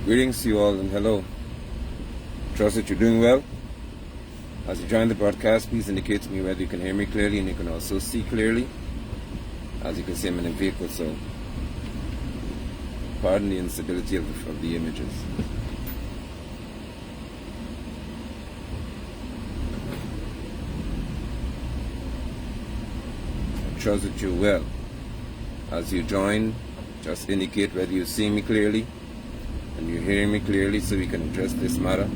Greetings to you all and hello. Trust that you're doing well. As you join the broadcast, please indicate to me whether you can hear me clearly and you can also see clearly. As you can see, I'm in a vehicle, so pardon the instability of the images. I trust that you're well. As you join, just indicate whether you're seeing me clearly and you're hearing me clearly so we can address this matter.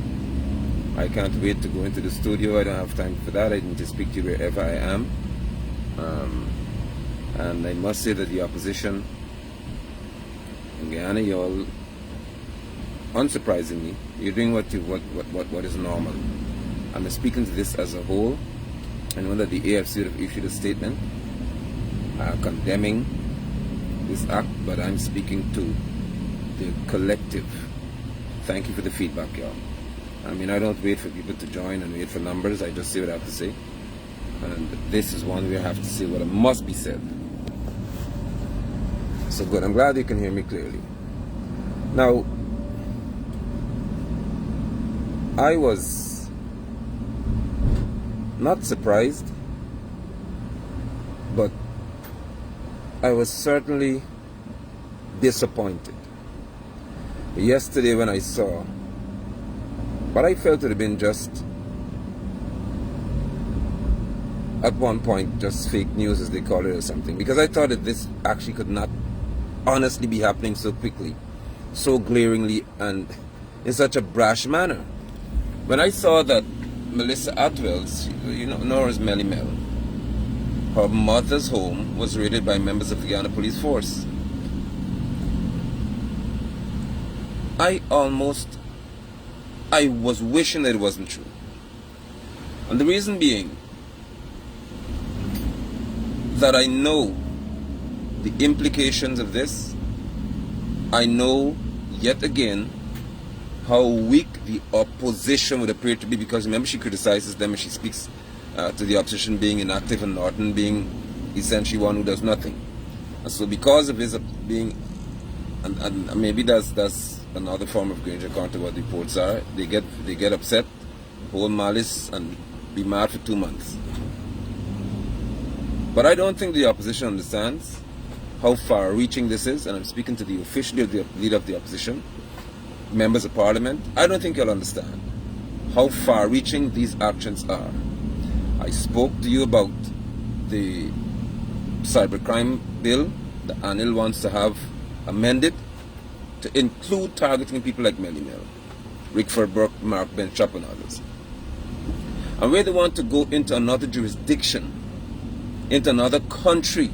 I can't wait to go into the studio. I don't have time for that. I need to speak to you wherever I am. And I must say that the opposition in Guyana, you all, unsurprisingly, you're doing what is normal. I'm speaking to this as a whole. I know that the AFC have issued a statement condemning this act, but I'm speaking to the collective. Thank you for the feedback, y'all. I mean, I don't wait for people to join and wait for numbers. I just say what I have to say. And this is one where I have to say what must be said. So good. I'm glad you can hear me clearly. Now, I was not surprised, but I was certainly disappointed. Yesterday when I saw what I felt would have been just, at one point, just fake news as they call it or something, because I thought that this actually could not honestly be happening so quickly, so glaringly, and in such a brash manner. When I saw that Melissa Atwell's, known as Melly, her mother's home was raided by members of the Guyana police force, I was wishing that it wasn't true. And the reason being that I know the implications of this. I know, yet again, how weak the opposition would appear to be, because remember, she criticizes them and she speaks to the opposition being inactive and Norton being essentially one who does nothing. And so because of his being, and maybe that's another form of Granger counter what the reports are, they get upset, hold malice, and be mad for 2 months. But I don't think the opposition understands how far-reaching this is, and I'm speaking to the official leader of the opposition, members of parliament. I don't think you'll understand how far-reaching these actions are. I spoke to you about the cybercrime bill that Anil wants to have amended to include targeting people like Melly, Rickford Burke, Mark Benchop, and others. And where they want to go into another jurisdiction, into another country,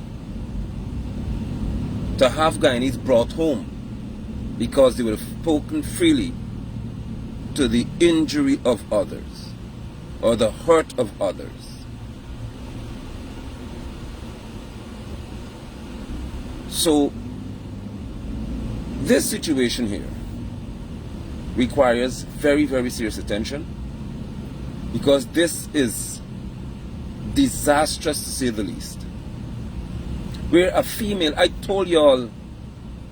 to have Guyanese brought home because they would have spoken freely to the injury of others or the hurt of others. So this situation here requires very, very serious attention, because this is disastrous to say the least. Where a female, I told y'all,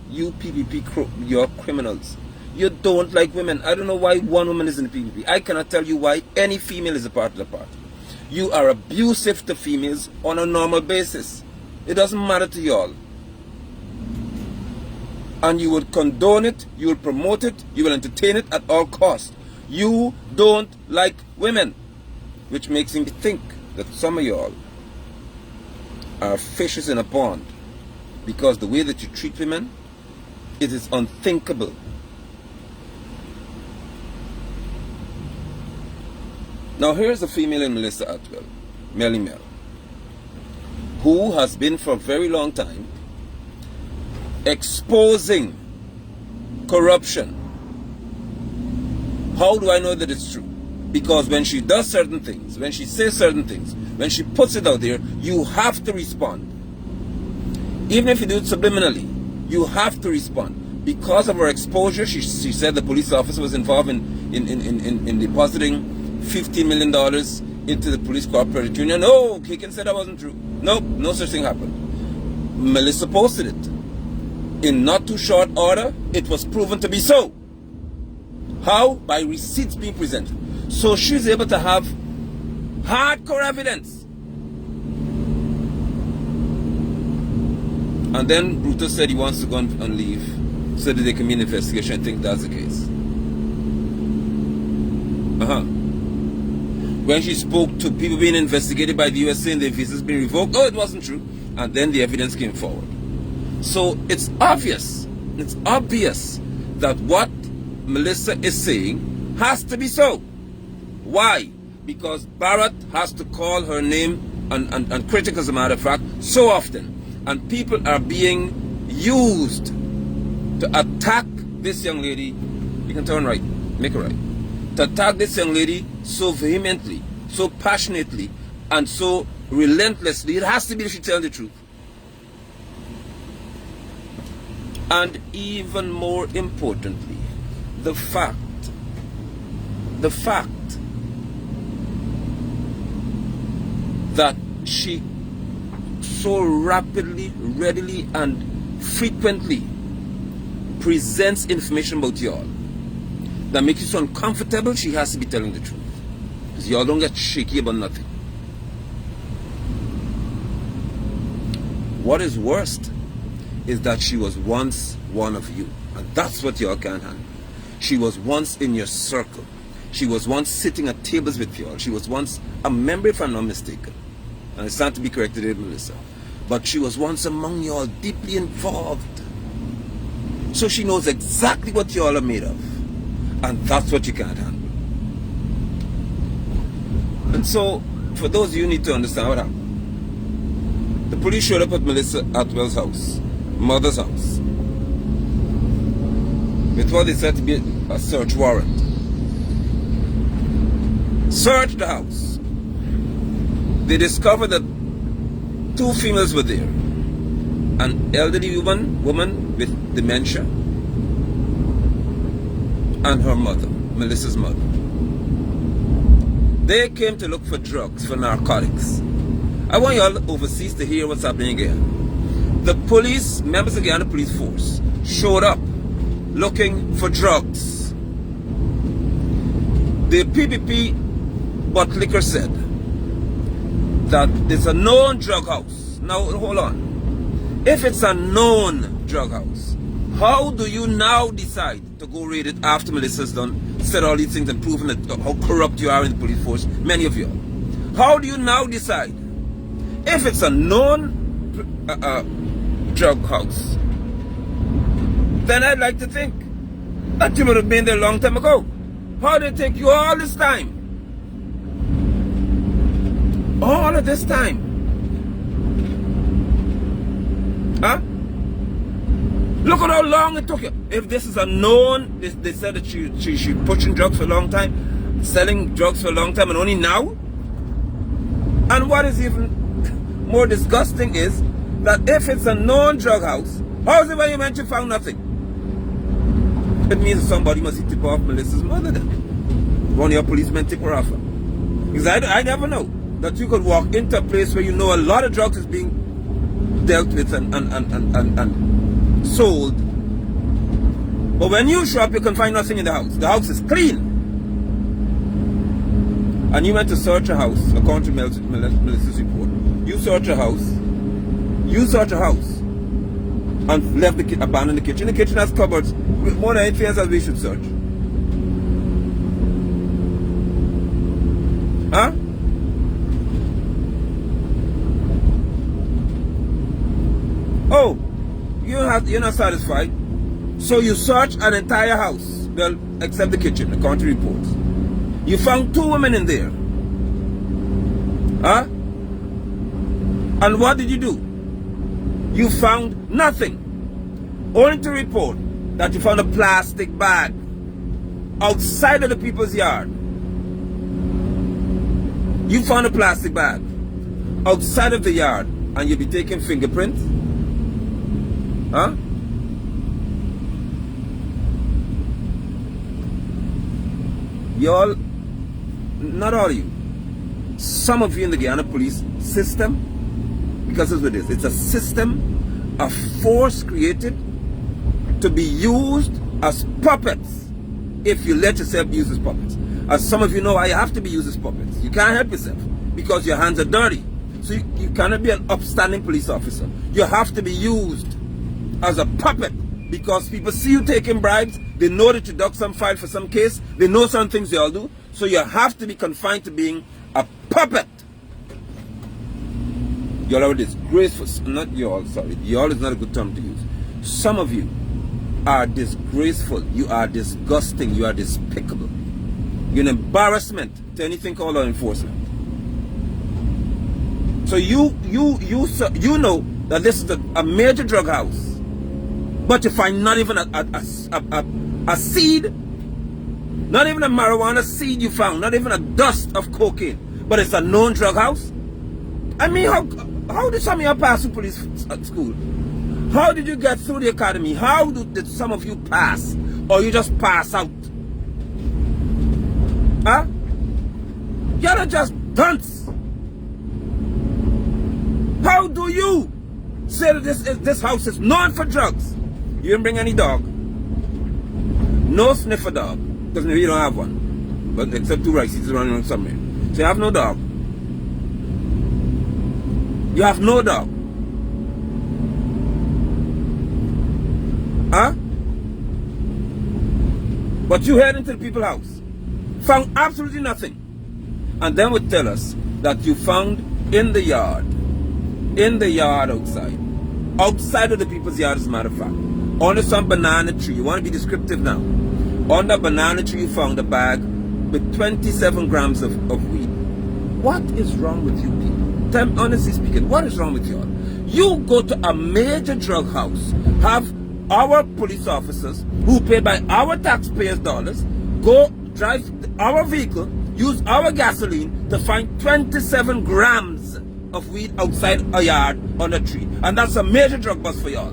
you PPP, you're criminals. You don't like women. I don't know why one woman is in the PPP. I cannot tell you why any female is a part of the party. You are abusive to females on a normal basis. It doesn't matter to y'all. And you will condone it, you will promote it, you will entertain it at all costs. You don't like women, which makes me think that some of y'all are fishes in a pond, because the way that you treat women, it is unthinkable. Now here's a female in Melissa Atwell, Melly, who has been for a very long time exposing corruption. How do I know that it's true? Because when she does certain things, when she says certain things, when she puts it out there, you have to respond. Even if you do it subliminally, you have to respond. Because of her exposure, she said the police officer was involved in depositing $15 million into the police cooperative union. No, Kikin said that wasn't true. Nope, no such thing happened. Melissa posted it. In not too short order, it was proven to be so. How? By receipts being presented. So she's able to have hardcore evidence. And then Brutus said he wants to go on leave so that they can be an investigation. I think that's the case. When she spoke to people being investigated by the US saying their visas being revoked, oh, it wasn't true. And then the evidence came forward. So it's obvious that what Melissa is saying has to be so. Why? Because Barrett has to call her name and critic, as a matter of fact, so often. And people are being used to attack this young lady. You can turn right, make it right. To attack this young lady so vehemently, so passionately, and so relentlessly. It has to be if she tells the truth. And even more importantly, the fact that she so rapidly, readily, and frequently presents information about y'all that makes you so uncomfortable, she has to be telling the truth. Because y'all don't get shaky about nothing. What is worst is that she was once one of you. And that's what y'all can't handle. She was once in your circle. She was once sitting at tables with y'all. She was once a member, if I'm not mistaken. And it's not to be corrected here, Melissa. But she was once among y'all, deeply involved. So she knows exactly what y'all are made of. And that's what you can't handle. And so, for those of you who need to understand what happened, the police showed up at Melissa Atwell's house, mother's house, with what they said to be a search warrant. Searched the house. They discovered that 2 females were there. An elderly woman with dementia, and her mother, Melissa's mother. They came to look for drugs, for narcotics. I want y'all overseas to hear what's happening here. The police, members of the Guyana police force, showed up looking for drugs. The PPP bootlicker said that it's a known drug house. Now, hold on. If it's a known drug house, how do you now decide to go raid it after Melissa's done, said all these things and proven that how corrupt you are in the police force, many of you all? How do you now decide? If it's a known drug house, then I'd like to think that you would have been there a long time ago. How did it take you all this time? All of this time? Huh? Look at how long it took you. If this is a known, they said that she pushing drugs for a long time, selling drugs for a long time, and only now? And what is even more disgusting is that if it's a known drug house, how is it when you mentioned found nothing? It means somebody must tip off Melissa's mother then. One of your policemen tip her off. Because I never know that you could walk into a place where you know a lot of drugs is being dealt with and sold. But when you show up, you can find nothing in the house. The house is clean. And you went to search a house, according to Melissa's report. You search a house. And left abandoned the kitchen. The kitchen has cupboards with more than anything else that we should search. Huh? Oh, you're not satisfied. So you search an entire house, well, except the kitchen, according to reports. You found 2 women in there. Huh? And what did you do? You found nothing. Only to report that you found a plastic bag outside of the people's yard. You found a plastic bag outside of the yard, and you'll be taking fingerprints? Huh? Y'all, not all of you, some of you in the Guyana police system, because that's what it is. It's a system, a force created to be used as puppets if you let yourself be used as puppets. As some of you know, I have to be used as puppets. You can't help yourself because your hands are dirty. So you cannot be an upstanding police officer. You have to be used as a puppet because people see you taking bribes. They know that you dug some file for some case. They know some things they all do. So you have to be confined to being a puppet. Y'all are disgraceful. Not y'all, sorry. Y'all is not a good term to use. Some of you are disgraceful. You are disgusting. You are despicable. You're an embarrassment to anything called law enforcement. So you know that this is a major drug house, but you find not even a seed, not even a marijuana seed you found, not even a dust of cocaine, but it's a known drug house. I mean, how did some of you pass through police school? How did you get through the academy? How did some of you pass, or you just pass out? Huh? Y'all are just dunce. How do you say that this house is known for drugs? You didn't bring any dog. No sniffer dog. Because maybe you don't have one. But except 2 rices running around somewhere. So you have no dog. You have no dog. Huh? But you head into the people's house. Found absolutely nothing. And then would tell us that you found in the yard outside of the people's yard, as a matter of fact, under some banana tree. You want to be descriptive now. On the banana tree you found a bag with 27 grams of weed. What is wrong with you people? Tell me, honestly speaking, what is wrong with y'all? You go to a major drug house, have our police officers who paid by our taxpayers' dollars go drive our vehicle, use our gasoline to find 27 grams of weed outside a yard on a tree. And that's a major drug bust for y'all.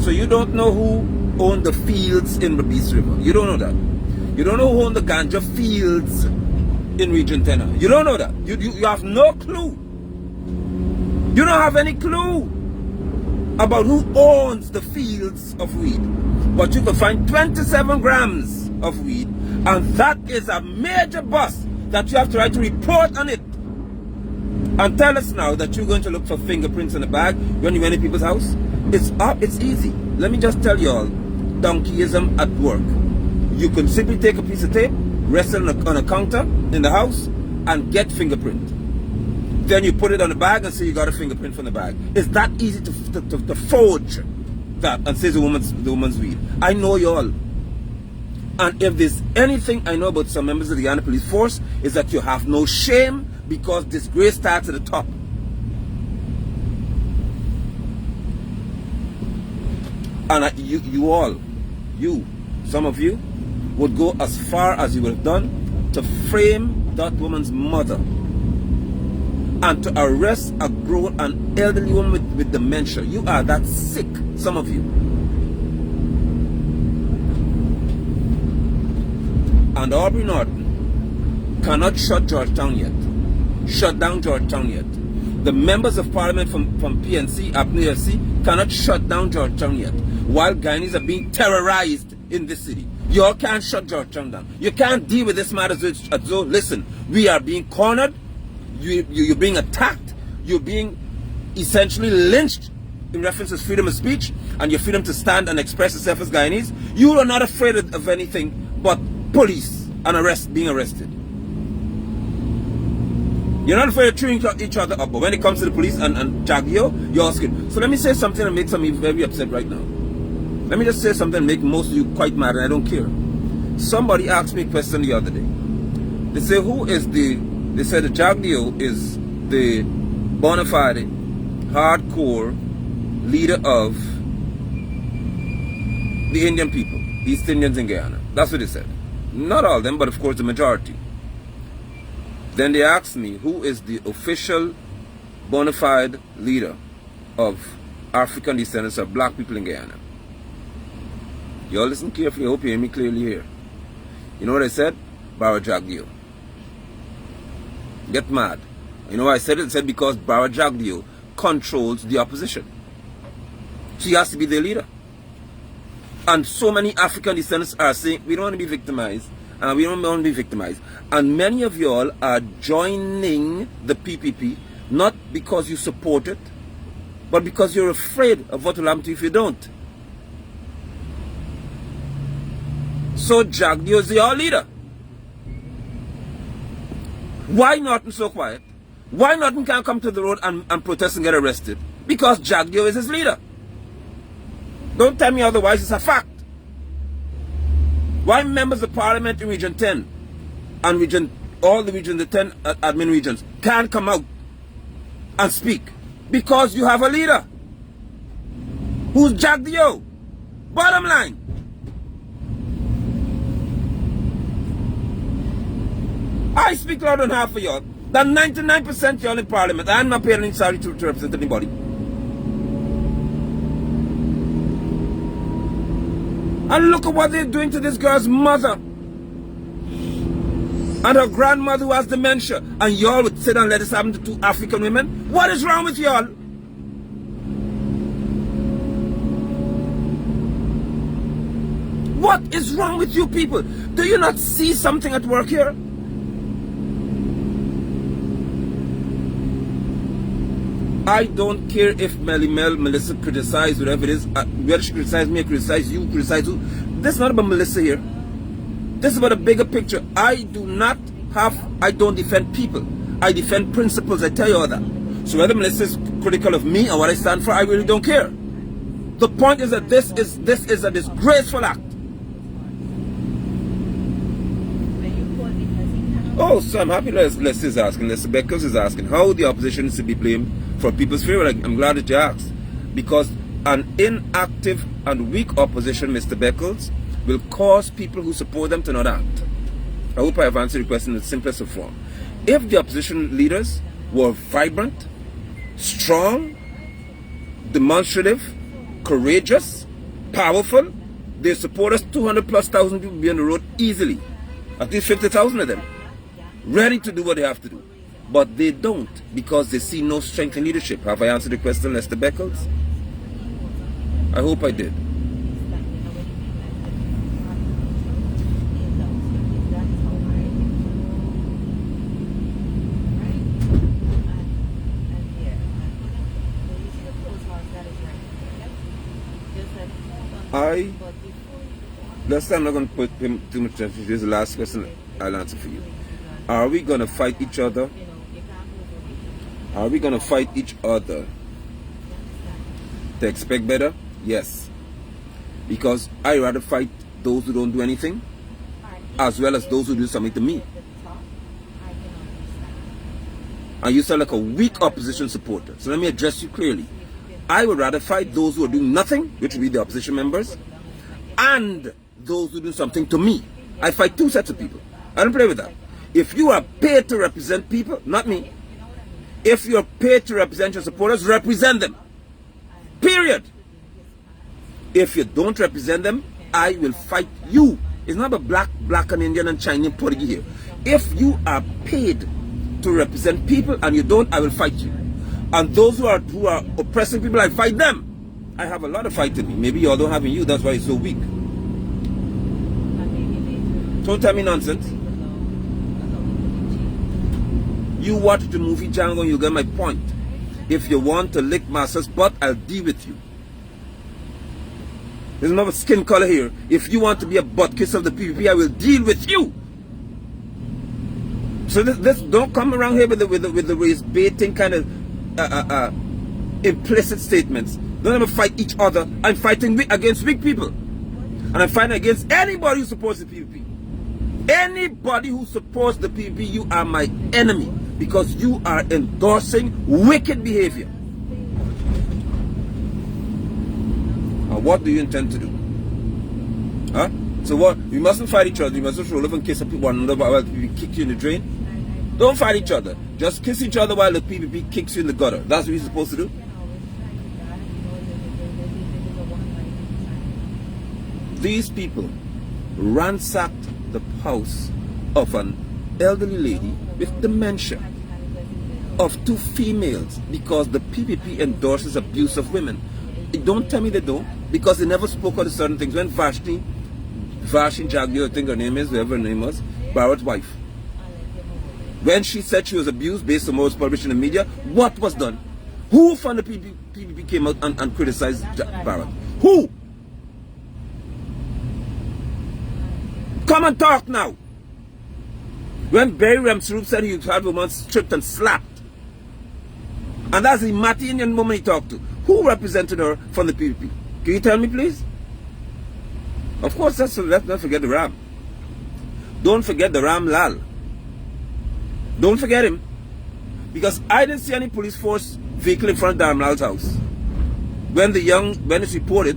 So you don't know who owned the fields in the Beast River. You don't know that. You don't know who owned the ganja fields in Region 10. You don't know that. You have no clue. You don't have any clue about who owns the fields of weed. But you can find 27 grams of weed, and that is a major bust that you have to write a report on it. And tell us now that you're going to look for fingerprints in the bag when you went in people's house. It's easy. Let me just tell y'all, donkeyism at work. You can simply take a piece of tape, rest it on a counter in the house, and get fingerprint. Then you put it on the bag and say you got a fingerprint from the bag. It's that easy to forge that and say the woman's weed. I know y'all. And if there's anything I know about some members of the Guyana Police Force, is that you have no shame, because disgrace starts at the top. And some of you would go as far as you would have done to frame that woman's mother and to arrest an elderly woman with dementia. You are that sick, some of you. And Aubrey Norton cannot shut Georgetown yet. Shut down Georgetown yet. The members of parliament from PNC, APNC, cannot shut down Georgetown yet. While Guyanese are being terrorized in this city. You all can't shut Georgetown down. You can't deal with this matter as though, listen, we are being cornered, you're being attacked, you're being essentially lynched in reference to freedom of speech and your freedom to stand and express yourself as Guyanese. You are not afraid of anything but police and being arrested. You're not afraid of chewing each other up, but when it comes to the police and Jagio, you're all scared. So let me say something that makes some of you very upset right now. Let me just say something and make most of you quite mad, and I don't care. Somebody asked me a question the other day. They say, they said that Jagio is the bona fide, hardcore leader of the Indian people, East Indians in Guyana. That's what they said. Not all of them, but of course the majority. Then they asked me, who is the official bona fide leader of African descendants of black people in Guyana? Y'all listen carefully. I hope you hear me clearly here. You know what I said? Bara Jagdeo. Get mad. You know why I said it? I said because Bara Jagdeo controls the opposition. So he has to be their leader. And so many African descendants are saying, we don't want to be victimized. We don't want to be victimized. And many of y'all are joining the PPP, not because you support it, but because you're afraid of what will happen to you if you don't. So Jagdeo is your leader. Why Norton so quiet? Why Norton can't come to the road and protest and get arrested? Because Jagdeo is his leader. Don't tell me otherwise, it's a fact. Why members of parliament in Region 10 and all the 10 admin regions can't come out and speak? Because you have a leader who's Jagdeo. Bottom line. I speak loud on half of y'all. That 99% y'all in parliament. I'm not paying any salary to represent anybody. And look at what they're doing to this girl's mother. And her grandmother who has dementia. And y'all would sit and let this happen to 2 African women? What is wrong with y'all? What is wrong with you people? Do you not see something at work here? I don't care if Melissa criticizes whatever it is, whether she criticizes me or criticizes you, criticize who. This is not about Melissa here. This is about a bigger picture. I don't defend people. I defend principles, I tell you all that. So whether Melissa is critical of me or what I stand for, I really don't care. The point is that this is a disgraceful act. Oh, so I'm happy Leslie is asking, Leslie Beckles is asking, how the opposition is to be blamed for people's favor. I'm glad that you asked. Because an inactive and weak opposition, Mr. Beckles, will cause people who support them to not act. I hope I have answered your question in the simplest of form. If the opposition leaders were vibrant, strong, demonstrative, courageous, powerful, their supporters, 200,000+ people be on the road easily. At least 50,000 of them. Ready to do what they have to do. But they don't, because they see no strength in leadership. Have I answered the question, Lester Beckles? I hope I did. Lester, I'm not going to put him too much attention. This is the last question I'll answer for you. Are we going to fight each other? Are we going to fight each other to expect better? Yes. Because I rather fight those who don't do anything as well as those who do something to me. And you sound like a weak opposition supporter. So let me address you clearly. I would rather fight those who are doing nothing, which would be the opposition members, and those who do something to me. I fight 2 sets of people. I don't play with that. If you are paid to represent people, not me. If you're paid to represent your supporters, represent them. Period. If you don't represent them, I will fight you. It's not about black and Indian and Chinese Portuguese here. If you are paid to represent people and you don't, I will fight you. And those who are oppressing people, I fight them. I have a lot of fight in me. Maybe you all don't have in you, that's why you're so weak. Don't tell me nonsense. You watch the movie Django and you get my point. If you want to lick Master's butt, I'll deal with you. There's no skin color here. If you want to be a butt kiss of the PPP, I will deal with you. So this don't come around here with the race baiting kind of implicit statements. Don't ever fight each other. I'm fighting against weak people. And I'm fighting against anybody who supports the PPP. Anybody who supports the PPP, you are my enemy. Because you are endorsing wicked behavior. And what do you intend to do? Huh? So what? You mustn't fight each other. You mustn't roll over and kiss one another while the PPP kick you in the drain. Don't fight each other. Just kiss each other while the PPP kicks you in the gutter. That's what you're supposed to do. These people ransacked the house of an elderly lady with dementia, of 2 females, because the PPP endorses abuse of women. Don't tell me they don't, because they never spoke of the certain things. When Vashti Jagyo, I think her name is, whoever her name was, Barrett's wife, when she said she was abused based on what was published in the media, what was done? Who from the PPP came out and criticized Barrett? Who? Come and talk now. When Barry Ramsroop said he had a woman stripped and slapped, and that's the Mati Indian woman he talked to, who represented her from the PPP? Can you tell me, please? Of course, let's not forget the Ram. Don't forget the Ram Lal. Don't forget him. Because I didn't see any police force vehicle in front of Ram Lal's house. When it's reported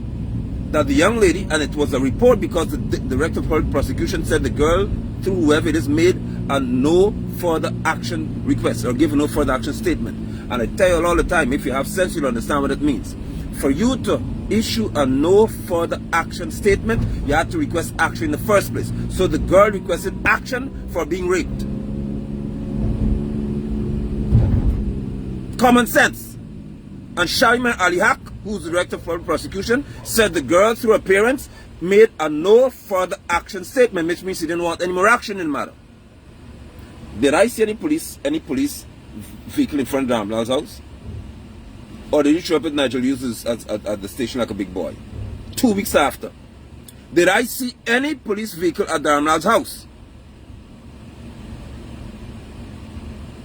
that the young lady, and it was a report because the director of public prosecution said the girl, through whoever it is, made a no further action request or give a no further action statement. And I tell you all the time, if you have sense, you'll understand what it means. For you to issue a no further action statement, you had to request action in the first place. So the girl requested action for being raped. Common sense. And Shaiman Ali Haq, who's the director of public prosecution, said the girl, through her parents, made a no further action statement, which means she didn't want any more action in the matter. Did I see any police vehicle in front of Ramlal's house? Or did he show up at Nigel Hughes at the station like a big boy? 2 weeks after. Did I see any police vehicle at Ramlal's house?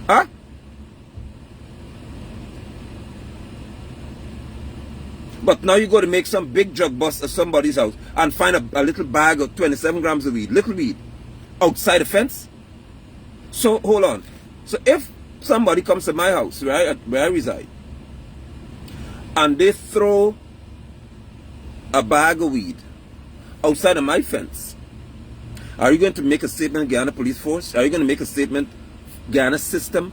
Huh? But now you go to make some big drug bust at somebody's house and find a little bag of 27 grams of weed, little weed, outside the fence? So, hold on. So if somebody comes to my house, where I reside, and they throw a bag of weed outside of my fence, are you going to make a statement, Guyana Police Force? Are you going to make a statement, Guyana system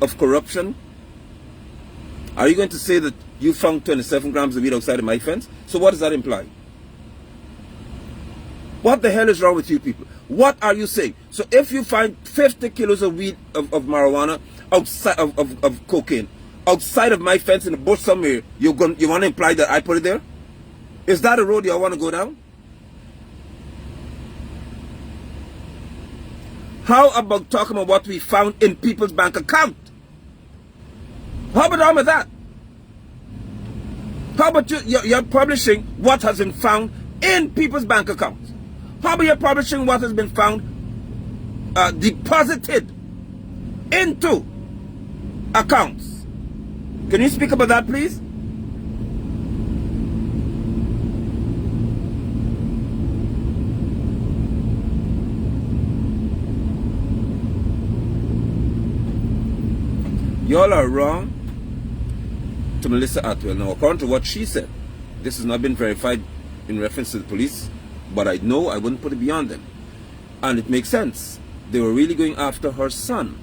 of corruption? Are you going to say that you found 27 grams of weed outside of my fence? So what does that imply? What the hell is wrong with you people? What are you saying? So if you find 50 kilos of weed, of marijuana, outside of cocaine, outside of my fence in the bush somewhere, you want to imply that I put it there? Is that a road you want to go down? How about talking about what we found in people's bank account? How about all of that? How about you're publishing what has been found in people's bank accounts? How about you're publishing what has been found deposited into accounts? Can you speak about that, please? Y'all are wrong to Melissa Atwell. Now, according to what she said, this has not been verified in reference to the police, but I know I wouldn't put it beyond them. And it makes sense. They were really going after her son.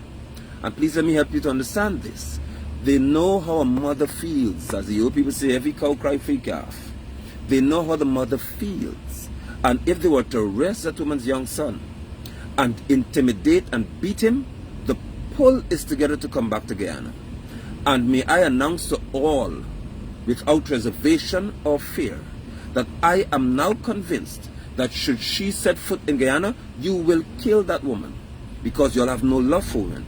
And please let me help you to understand this. They know how a mother feels. As the old people say, every cow cry for a calf. They know how the mother feels. And if they were to arrest that woman's young son and intimidate and beat him, the pull is to get her to come back to Guyana. And may I announce to all, without reservation or fear, that I am now convinced that should she set foot in Guyana, you will kill that woman, because you'll have no love for women.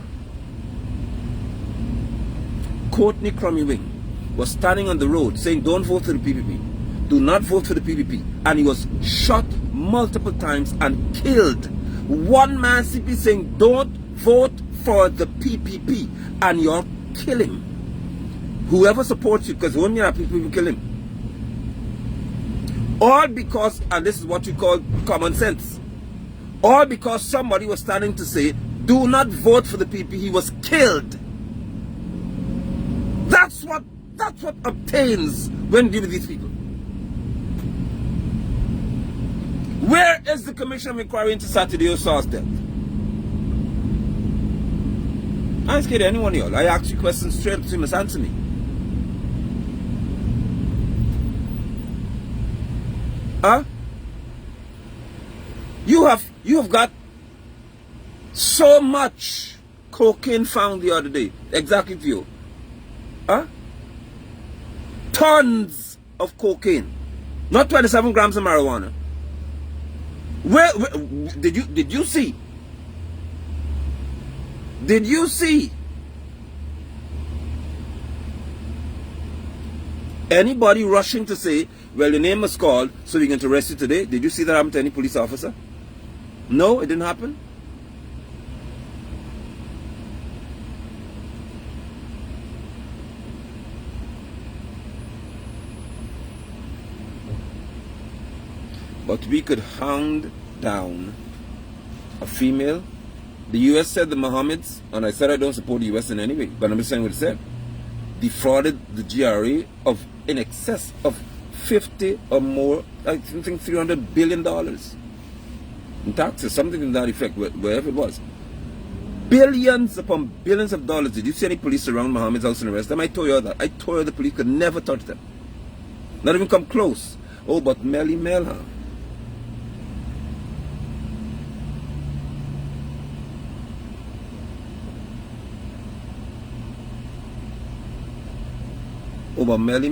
Courtney Crummy Wing was standing on the road saying, don't vote for the PPP. Do not vote for the PPP. And he was shot multiple times and killed. One man simply saying, don't vote for the PPP. And you're killing whoever supports you, because only our people will kill him. All because, and this is what you call common sense, all because somebody was standing to say, do not vote for the PPP. He was killed. That's what obtains when you deal with these people. Where is the Commission of Inquiry into Saturday O'Sauce death? I ain't scared of anyone, y'all. I ask you questions straight up, so you must answer me. Huh? You have got so much cocaine found the other day. Exactly, for you. Huh? Tons of cocaine, not 27 grams of marijuana. Where did you see? Did you see anybody rushing to say, well, your name was called, so we're going to arrest you today? Did you see that happen to any police officer? No, it didn't happen. But we could hound down a female. The U.S. said the Mohammeds, and I said I don't support the U.S. in any way, but I'm just saying what it said, defrauded the GRA of in excess of 50 or more, I think $300 billion in taxes, something to that effect, wherever it was. Billions upon billions of dollars. Did you see any police around Mohammed's house and arrest them? I told you all that. I told you the police could never touch them. Not even come close. Oh, but Melly, huh? Over Melly.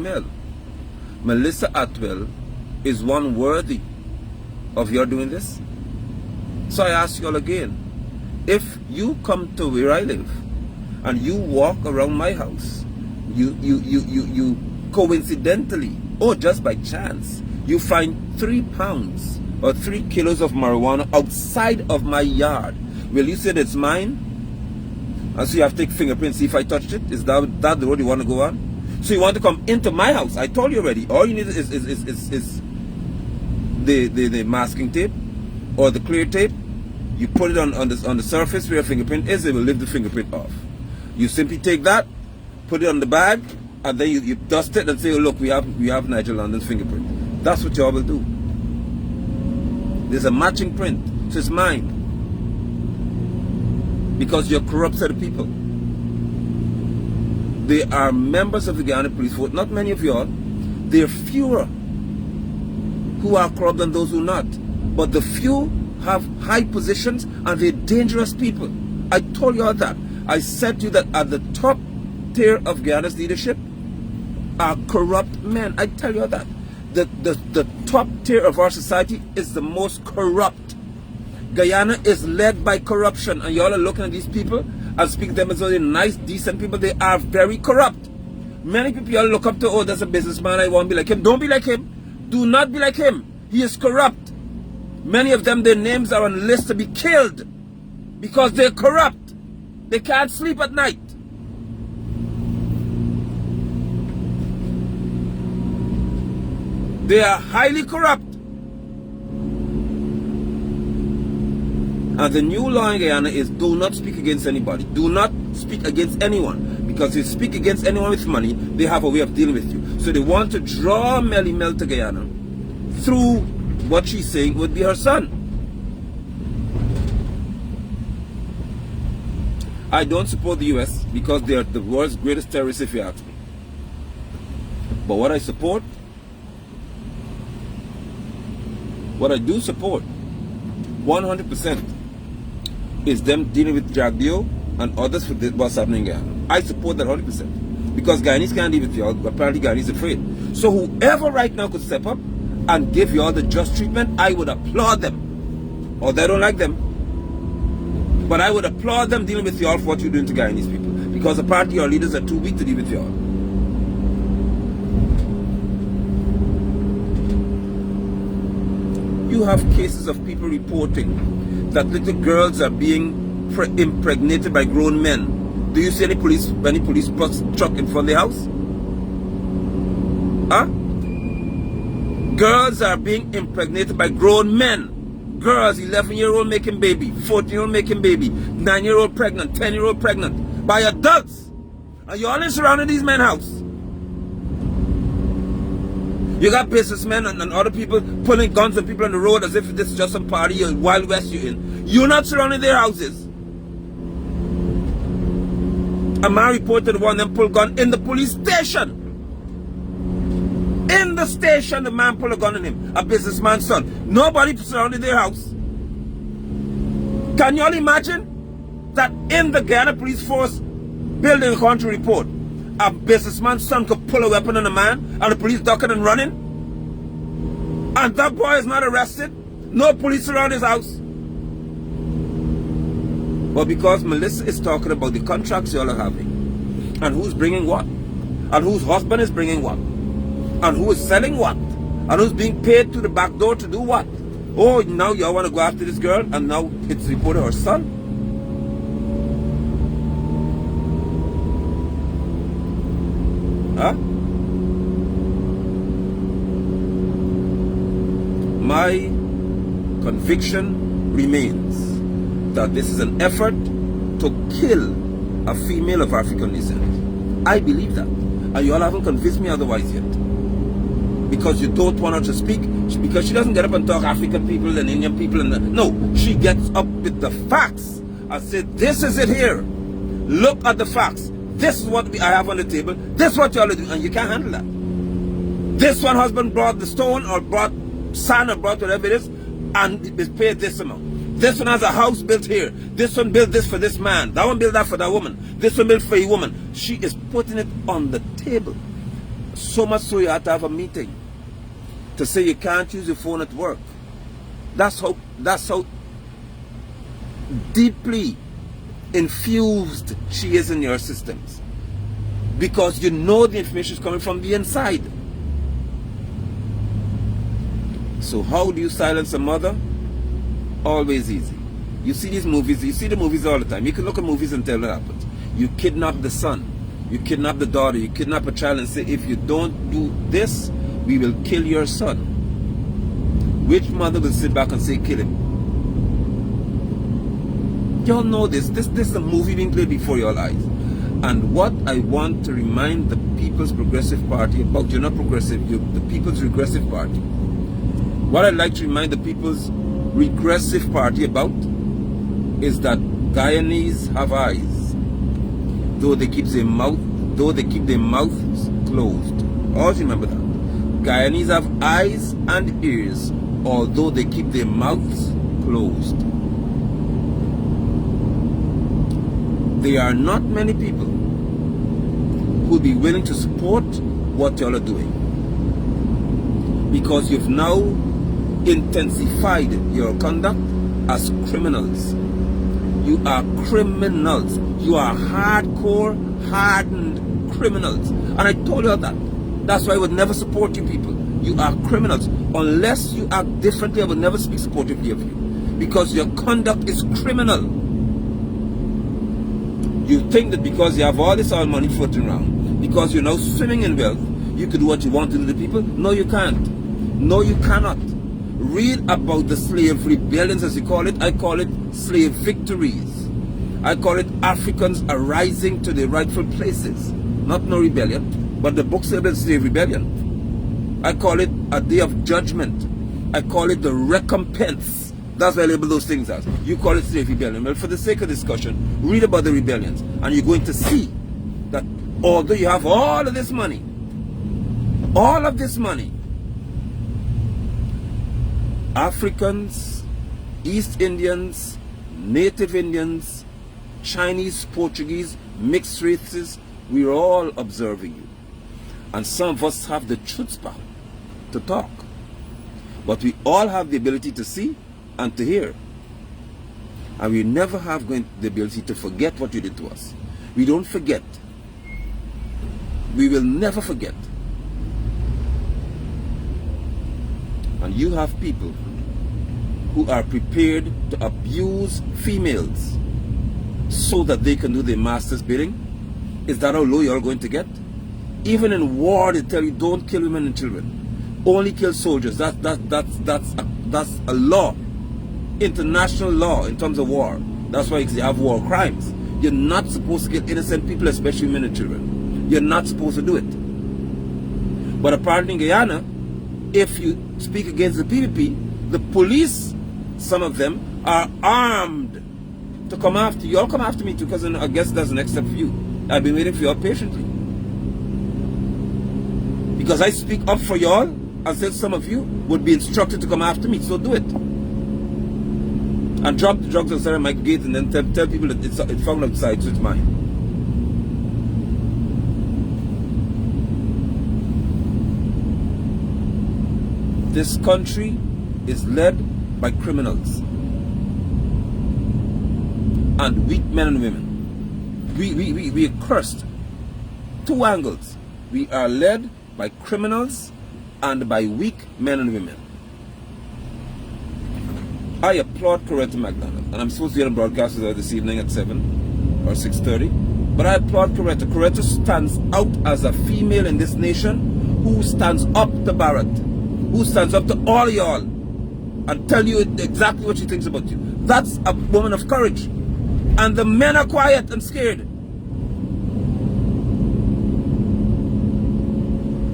Melissa Atwell is one worthy of your doing this. So I ask you all again, if you come to where I live and you walk around my house, you coincidentally or just by chance, you find 3 pounds or 3 kilos of marijuana outside of my yard, will you say that's mine? And so you have to take fingerprints, see if I touched it? Is that the road you want to go on? So you want to come into my house? I told you already. All you need is the masking tape or the clear tape. You put it on the surface where your fingerprint is. It will lift the fingerprint off. You simply take that, put it on the bag, and then you dust it and say, oh, look, we have Nigel London's fingerprint. That's what y'all will do. There's a matching print, so it's mine. Because you're corrupt set of people. They are members of the Guyana police force, not many of y'all. There are fewer who are corrupt than those who are not. But the few have high positions and they're dangerous people. I told you all that. I said to you that at the top tier of Guyana's leadership are corrupt men. I tell you all that. The top tier of our society is the most corrupt. Guyana is led by corruption, and y'all are looking at these people and speak to them as though they're nice, decent people. They are very corrupt. Many people y'all look up to, oh, that's a businessman, I want to be like him. Don't be like him. Do not be like him. He is corrupt. Many of them, their names are on lists to be killed because they're corrupt. They can't sleep at night. They are highly corrupt. And the new law in Guyana is do not speak against anybody. Do not speak against anyone. Because if you speak against anyone with money, they have a way of dealing with you. So they want to draw Melly to Guyana through what she's saying would be her son. I don't support the US because they are the world's greatest terrorists, if you ask me. But what I support, what I do support 100% is them dealing with Jagbio and others for what's happening in Guyana. I support that 100% because Guyanese can't deal with y'all, but apparently Guyanese are afraid. So whoever right now could step up and give y'all the just treatment, I would applaud them. Although I don't like them, but I would applaud them dealing with y'all for what you're doing to Guyanese people, because apparently your leaders are too weak to deal with y'all. You have cases of people reporting that little girls are being impregnated by grown men. Do you see any police bus truck in front of the house? Huh? Girls are being impregnated by grown men. Girls, 11-year-old making baby, 14-year-old making baby, 9-year-old pregnant, 10-year-old pregnant, by adults. And you're all surrounding these men's house. You got businessmen and other people pulling guns on people on the road as if this is just some party or Wild West you're in. You're not surrounding their houses. A man reported one of them pull gun in the police station. In the station, the man pulled a gun on him. A businessman's son. Nobody surrounded their house. Can you all imagine that in the Guyana Police Force building country report, a businessman's son could pull a weapon on a man and the police ducking and running? And that boy is not arrested? No police around his house? But because Melissa is talking about the contracts y'all are having, and who's bringing what, and whose husband is bringing what, and who is selling what, and who's being paid to the back door to do what. Oh, now y'all want to go after this girl, and now it's reported her son? Huh? My conviction remains that this is an effort to kill a female of African descent. I believe that. And you all haven't convinced me otherwise yet. Because you don't want her to speak. Because she doesn't get up and talk African people and Indian people. No, she gets up with the facts and says, this is it here. Look at the facts. This is what I have on the table. This is what you all are doing. And you can't handle that. This one husband brought the stone or brought sand or brought whatever it is and is paid this amount. This one has a house built here. This one built this for this man. That one built that for that woman. This one built for a woman. She is putting it on the table. So much so you have to have a meeting to say you can't use your phone at work. That's how deeply infused she is in your systems. Because you know the information is coming from the inside. So how do you silence a mother? Always easy. You see these movies, you see the movies all the time. You can look at movies and tell what happens. You kidnap the son, you kidnap the daughter, you kidnap a child and say, if you don't do this, we will kill your son. Which mother will sit back and say, kill him? Y'all know this. This is a movie being played before your eyes. And what I want to remind the People's Progressive Party about, you're not progressive, you're the People's Regressive Party. What I'd like to remind the People's Regressive Party about is that Guyanese have eyes, though they keep their mouths closed. Always remember that. Guyanese have eyes and ears, although they keep their mouths closed. There are not many people who will be willing to support what y'all are doing, because you've now intensified your conduct as criminals. You are criminals. You are hardcore, hardened criminals. And I told you that. That's why I would never support you people. You are criminals. Unless you act differently, I would never speak supportively of you. Because your conduct is criminal. You think that because you have all this oil money floating around, because you're now swimming in wealth, you could do what you want to do to people? No, you can't. No, you cannot. Read about the slave rebellions, as you call it. I call it slave victories. I call it Africans arising to their rightful places. Not no rebellion, but the book says slave rebellion. I call it a day of judgment. I call it the recompense. That's what I label those things as. You call it slave rebellion. Well, for the sake of discussion, read about the rebellions, and you're going to see that although you have all of this money, Africans, East Indians, Native Indians, Chinese, Portuguese, mixed races, we're all observing you. And some of us have the chutzpah to talk. But we all have the ability to see and to hear. And we never have the ability to forget what you did to us. We don't forget. We will never forget. And you have people who are prepared to abuse females so that they can do their master's bidding. Is that how low you're going to get? Even in war, they tell you don't kill women and children. Only kill soldiers. That's a law. International law in terms of war. That's why they have war crimes. You're not supposed to kill innocent people, especially women and children. You're not supposed to do it. But apparently in Guyana, if you speak against the PPP, the police, some of them, are armed to come after you. Y'all come after me too, because I guess that's the next step for you. I've been waiting for y'all patiently. Because I speak up for y'all, and said some of you would be instructed to come after me, so do it. And drop the drugs outside of my gate and then tell people that it's found outside, so it's mine. This country is led by criminals and weak men and women. We are cursed. Two angles. We are led by criminals and by weak men and women. I applaud Coretta McDonald, and I'm supposed to be on broadcast with her this evening at 7 or 6:30. But I applaud Coretta. Coretta stands out as a female in this nation who stands up to Barrett, who stands up to all y'all and tell you exactly what she thinks about you. That's a woman of courage. And the men are quiet and scared.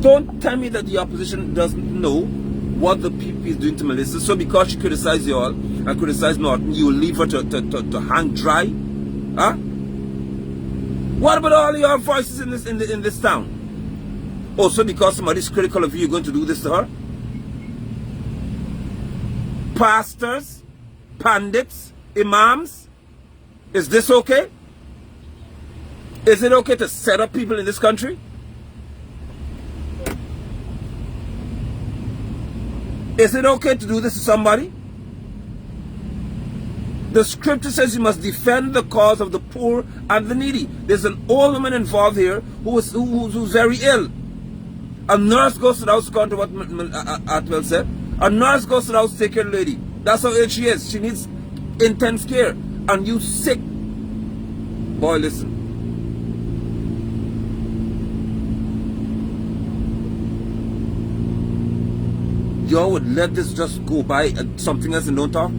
Don't tell me that the opposition doesn't know what the PPP is doing to Melissa. So because she criticized y'all and criticized Norton, you will leave her to hang dry? Huh? What about all your voices in this town? Also because somebody's critical of you, you're going to do this to her? Pastors, pundits, imams, is this okay? Is it okay to set up people in this country? Is it okay to do this to somebody? The scripture says you must defend the cause of the poor and the needy. There's an old woman involved here who's very ill. A nurse goes to the house, according to what Atwell said. A nurse goes to the house to take care of the lady. That's how ill she is. She needs intense care. And you sick. Boy, listen. Y'all would let this just go by something else and don't talk?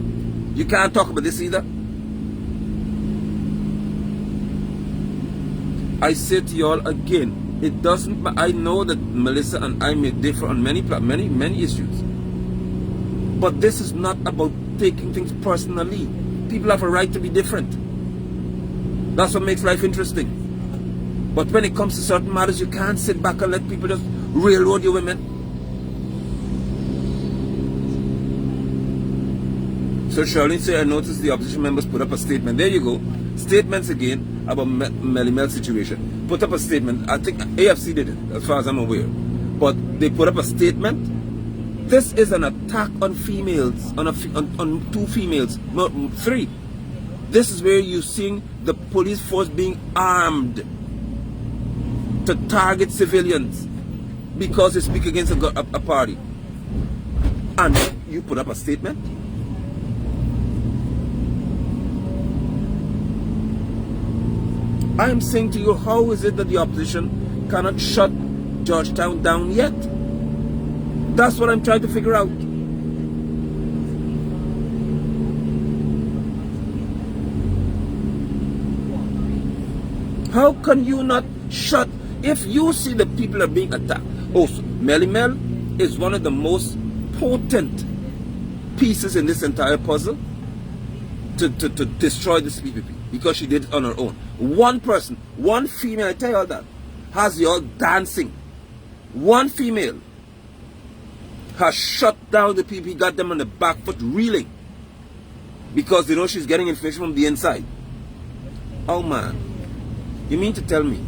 You can't talk about this either? I say to y'all again, it doesn't, I know that Melissa and I may differ on many issues. But this is not about taking things personally. People have a right to be different. That's what makes life interesting. But when it comes to certain matters, you can't sit back and let people just railroad your women. So Charlene said, I noticed the opposition members put up a statement. There you go. Statements again about Melly Mel situation. Put up a statement. I think AFC did it, as far as I'm aware. But they put up a statement. This is an attack on females, on two females, no, three. This is where you're seeing the police force being armed to target civilians because they speak against a party. And you put up a statement? I am saying to you, how is it that the opposition cannot shut Georgetown down yet? That's what I'm trying to figure out. How can you not shut, if you see the people are being attacked? Also, Melly Mel is one of the most potent pieces in this entire puzzle to destroy this PPP. Because she did it on her own. One person, one female, I tell you all that, has you all dancing. One female has shut down the people, got them on the back foot reeling. Because they know she's getting information from the inside. Oh man, you mean to tell me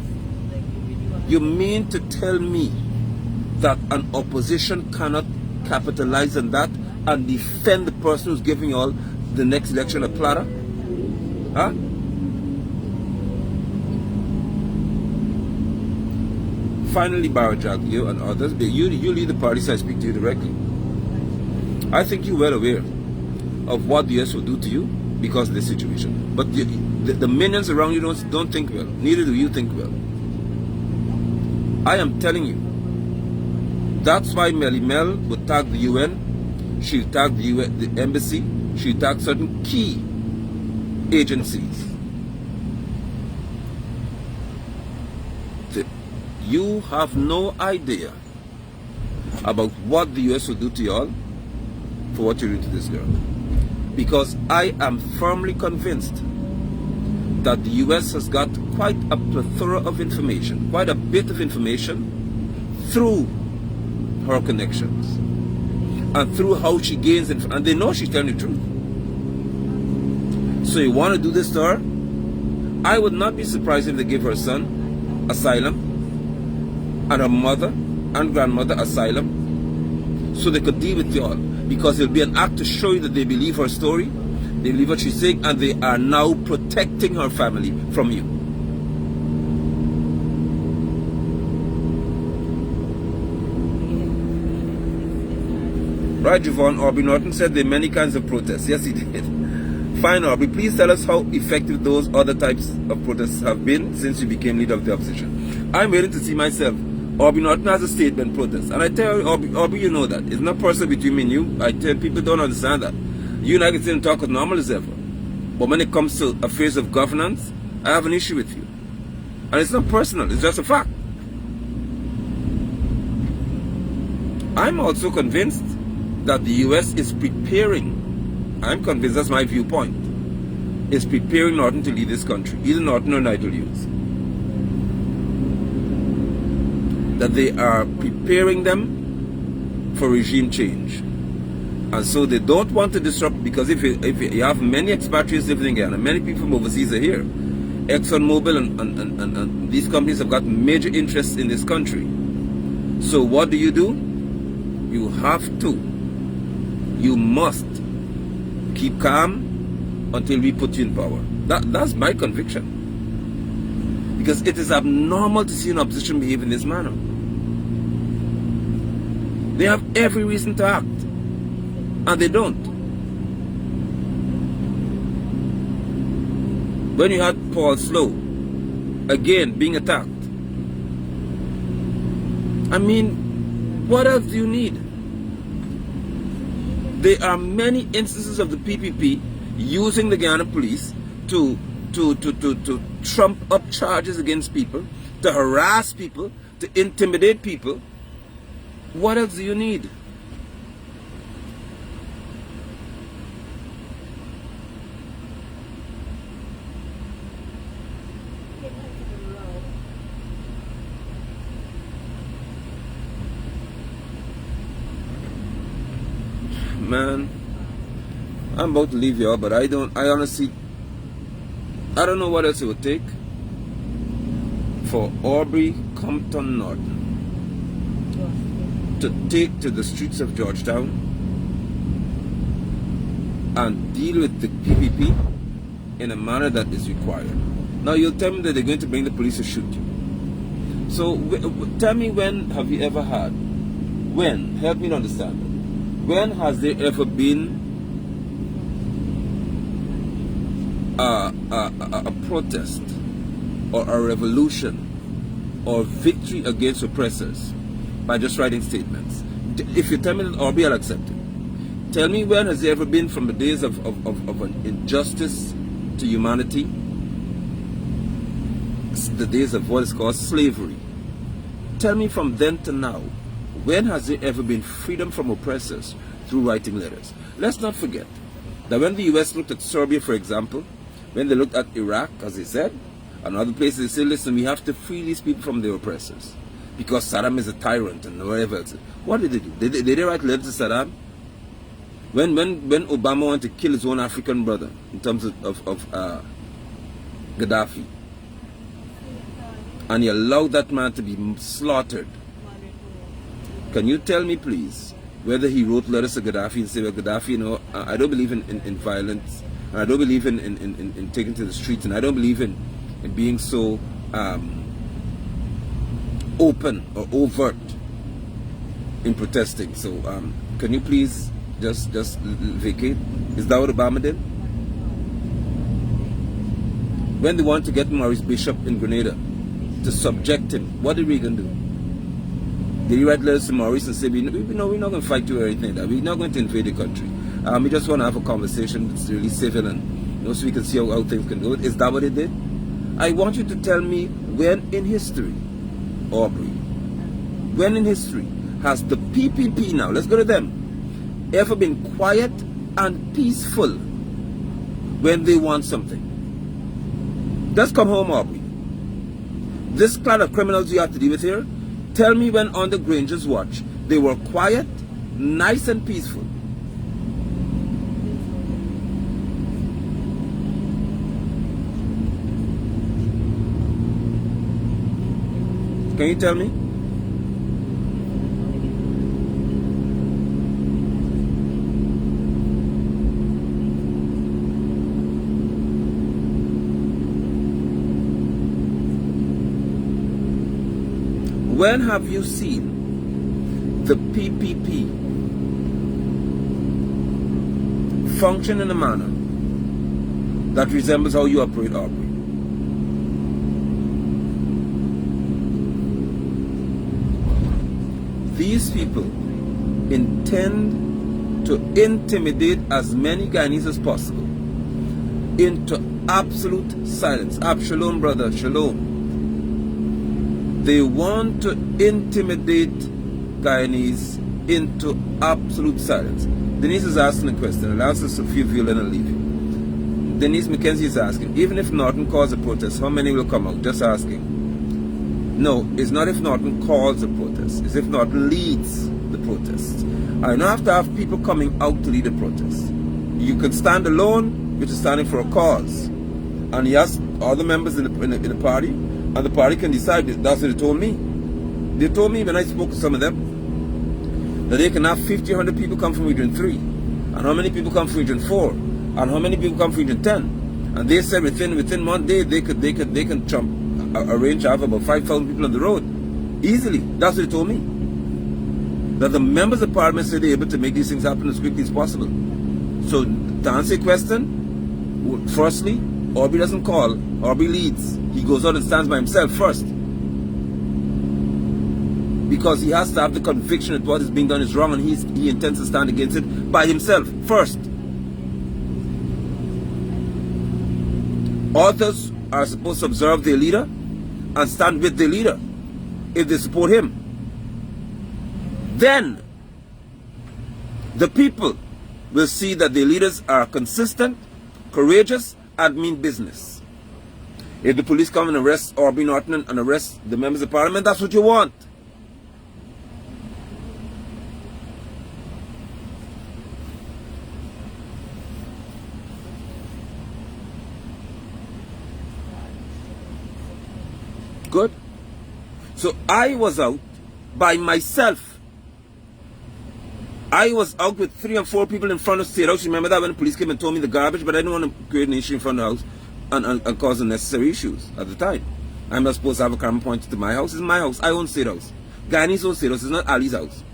that an opposition cannot capitalize on that and defend the person who's giving you all the next election a platter? Huh? Finally, Barajak, you and others, you lead the party, so I speak to you directly. I think you're well aware of what the US will do to you because of this situation. But the minions around you don't think well. Neither do you think well. I am telling you. That's why Melly Mel would tag the UN. She'll tag the embassy. She'll tag certain key agencies. You have no idea about what the US will do to y'all for what you do to this girl. Because I am firmly convinced that the US has got quite a plethora of information, quite a bit of information through her connections and through how she gains information. And they know she's telling the truth. So you want to do this to her? I would not be surprised if they give her son asylum and her mother and grandmother asylum so they could deal with y'all. Because it'll be an act to show you that they believe her story, they believe what she's saying, and they are now protecting her family from you. Right, Javon, Aubrey Norton said there are many kinds of protests. Yes, he did. Fine, Aubrey, please tell us how effective those other types of protests have been since you became leader of the opposition. I'm waiting to see myself. Aubrey Norton has a statement protest. And I tell you, Aubrey, you know that. It's not personal between me and you. I tell people don't understand that. You and I can sit and talk as normal as ever. But when it comes to affairs of governance, I have an issue with you. And it's not personal, it's just a fact. I'm also convinced that the US is preparing, I'm convinced, that's my viewpoint, is preparing Norton to leave this country, either Norton or Nigel Hughes. That they are preparing them for regime change. And so they don't want to disrupt, because if you have many expatriates living in Guyana, many people from overseas are here. ExxonMobil and these companies have got major interests in this country. So what do? You have to, you must keep calm until we put you in power. That's my conviction. Because it is abnormal to see an opposition behave in this manner. They have every reason to act, and they don't. When you had Paul Slow, again, being attacked. I mean, what else do you need? There are many instances of the PPP using the Guyana police to trump up charges against people, to harass people, to intimidate people. What else do you need? Man, I'm about to leave y'all, but I honestly don't know what else it would take for Aubrey Compton Norton to take to the streets of Georgetown and deal with the PPP in a manner that is required. Now you'll tell me that they're going to bring the police to shoot you. So tell me, when have you ever had, when, help me to understand, when has there ever been a protest or a revolution or victory against oppressors by just writing statements? If you tell me that, Aubrey, I'll accept it. Tell me, when has there ever been, from the days of an injustice to humanity, the days of what is called slavery, tell me from then to now, when has there ever been freedom from oppressors through writing letters? Let's not forget that when the US looked at Serbia, for example, when they looked at Iraq, as they said, and other places, they said, listen, we have to free these people from their oppressors because Saddam is a tyrant and whatever else. What did they do? Did they write letters to Saddam? When Obama wanted to kill his own African brother, in terms of Gaddafi, and he allowed that man to be slaughtered, can you tell me, please, whether he wrote letters to Gaddafi and said, well, Gaddafi, you know, I don't believe in violence, and I don't believe in taking to the streets, and I don't believe in being so open or overt in protesting. So can you please just vacate? Is that what Obama did? When they wanted to get Maurice Bishop in Grenada to subject him, what did Reagan do? Did he write letters to Maurice and say, we're not going to fight you or anything like that. We're not going to invade the country. We just want to have a conversation that's really civil, and so we can see how things can go. Is that what they did? I want you to tell me, when in history, Aubrey, when in history has the PPP, now let's go to them, ever been quiet and peaceful when they want something? Just come home, Aubrey. This clan of criminals you have to deal with here, tell me when on the Granger's watch they were quiet, nice and peaceful. Can you tell me? When have you seen the PPP function in a manner that resembles how you operate, Aubrey? These people intend to intimidate as many Guyanese as possible into absolute silence. Shalom, brother, shalom. They want to intimidate Guyanese into absolute silence. Denise is asking a question. I'll ask Sophia Vila and I'll leave you. Denise McKenzie is asking, even if Norton calls a protest, how many will come out? Just asking. No, it's not if Norton calls a protest. It's if Norton leads the protest. I don't have to have people coming out to lead a protest. You can stand alone, which is standing for a cause. And he has other members in the party, and the party can decide. That's what they told me. They told me when I spoke to some of them, that they can have 50, 100 people come from Region 3. And how many people come from Region 4? And how many people come from Region 10? And they said within 1 day, they can arrange to have about 5,000 people on the road. Easily. That's what they told me. That the members of parliament said they're able to make these things happen as quickly as possible. So, to answer your question, firstly, Aubrey doesn't call, Aubrey leads. He goes out and stands by himself first. Because he has to have the conviction that what is being done is wrong, and he intends to stand against it by himself first. Authors are supposed to observe their leader and stand with their leader if they support him. Then the people will see that their leaders are consistent, courageous, and mean business. If the police come and arrest Aubrey Norton and arrest the members of parliament, that's what you want. Good. So I was out by myself. I was out with 3 or 4 people in front of State House. Remember that when the police came and told me the garbage, but I didn't want to create an issue in front of the house and cause unnecessary issues at the time. I'm not supposed to have a camera pointed to my house. It's my house. I own State House. Guyanese own State House. It's not Ali's house.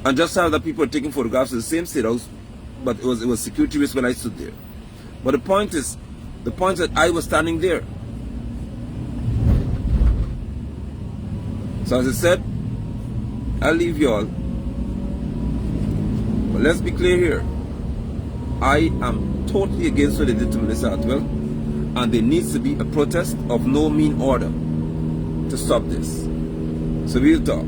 And just how that people are taking photographs of the same State House, but it was security risk when I stood there. But the point is that I was standing there. So as I said, I'll leave you all. But let's be clear here. I am totally against what they did to Melissa Atwell, and there needs to be a protest of no mean order to stop this. So we'll talk.